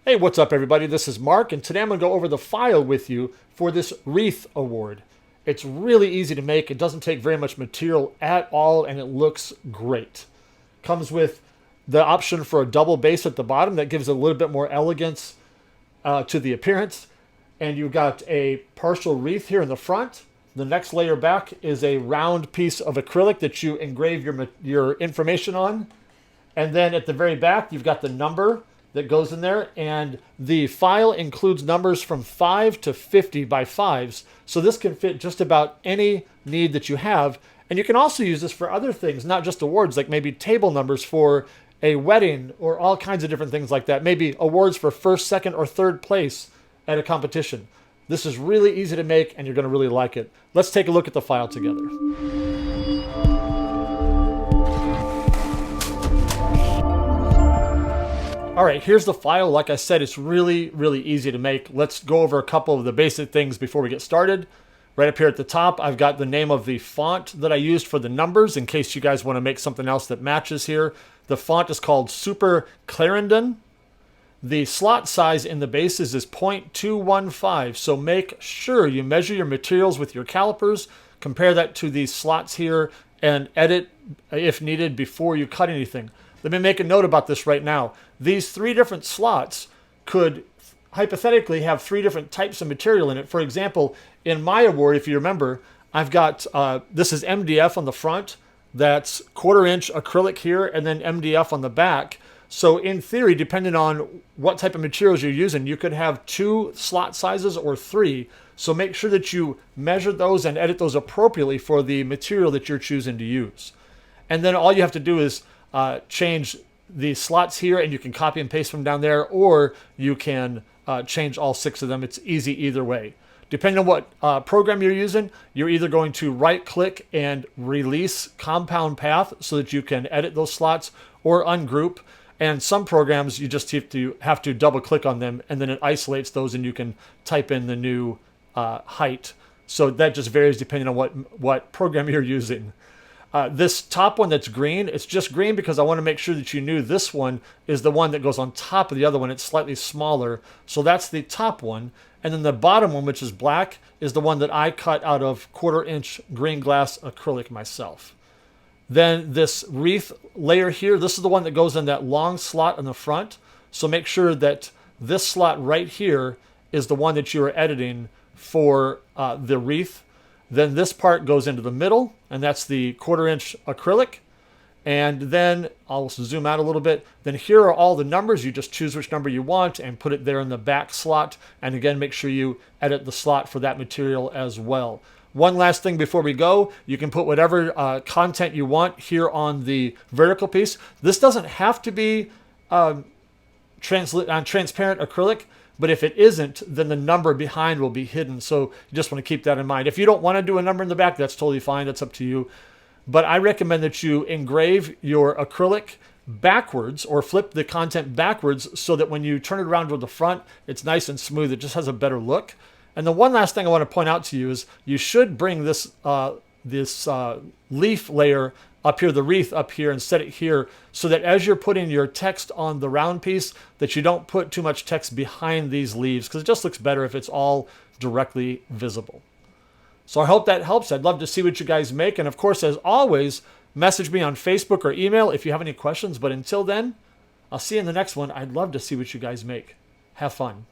Hey, what's up everybody? This is Mark, and today I'm going to go over the file with you for this Wreath award. It's really easy to make. It doesn't take very much material at all, and it looks great. Comes with the option for a double base at the bottom that gives a little bit more elegance to the appearance. And you've got a partial wreath here in the front. The next layer back is a round piece of acrylic that you engrave your information on. And then at the very back, you've got the number that goes in there, and the file includes numbers from 5 to 50 by 5s, so this can fit just about any need that you have. And you can also use this for other things, not just awards, like maybe table numbers for a wedding or all kinds of different things like that, maybe awards for first, second, or third place at a competition. This is really easy to make, and you're going to really like it. Let's take a look at the file together. All right, here's the file. Like I said, it's really, really easy to make. Let's go over a couple of the basic things before we get started. Right up here at the top, I've got the name of the font that I used for the numbers in case you guys want to make something else that matches here. The font is called Super Clarendon. The slot size in the bases is 0.215, so make sure you measure your materials with your calipers, compare that to these slots here, and edit if needed before you cut anything. Let me make a note about this right now. These three different slots could hypothetically have three different types of material in it. For example, in my award, if you remember, I've got, this is MDF on the front, that's 1/4 inch acrylic here, and then MDF on the back. So in theory, depending on what type of materials you're using, you could have 2 slot sizes or 3. So make sure that you measure those and edit those appropriately for the material that you're choosing to use. And then all you have to do is change the slots here, and you can copy and paste from down there, or you can change all 6 of them. It's easy either way. Depending on what program you're using, you're either going to right click and release compound path so that you can edit those slots, or ungroup. And some programs you just have to double click on them, and then it isolates those, and you can type in the new height. So that just varies depending on what program you're using. This top one that's green, it's just green because I want to make sure that you knew this one is the one that goes on top of the other one. It's slightly smaller. So that's the top one. And then the bottom one, which is black, is the one that I cut out of 1/4 inch green glass acrylic myself. Then this wreath layer here, this is the one that goes in that long slot in the front. So make sure that this slot right here is the one that you are editing for the wreath. Then this part goes into the middle, and that's the 1/4 inch acrylic. And then I'll zoom out a little bit. Then here are all the numbers. You just choose which number you want and put it there in the back slot. And again, make sure you edit the slot for that material as well. One last thing before we go, you can put whatever content you want here on the vertical piece. This doesn't have to be transparent acrylic, but if it isn't, then the number behind will be hidden. So you just want to keep that in mind. If you don't want to do a number in the back, that's totally fine. That's up to you. But I recommend that you engrave your acrylic backwards or flip the content backwards so that when you turn it around to the front, it's nice and smooth. It just has a better look. And the one last thing I want to point out to you is you should bring this leaf layer up here, the wreath up here, and set it here so that as you're putting your text on the round piece, that you don't put too much text behind these leaves, because it just looks better if it's all directly visible. So I hope that helps. I'd love to see what you guys make. And of course, as always, message me on Facebook or email if you have any questions. But until then, I'll see you in the next one. I'd love to see what you guys make. Have fun.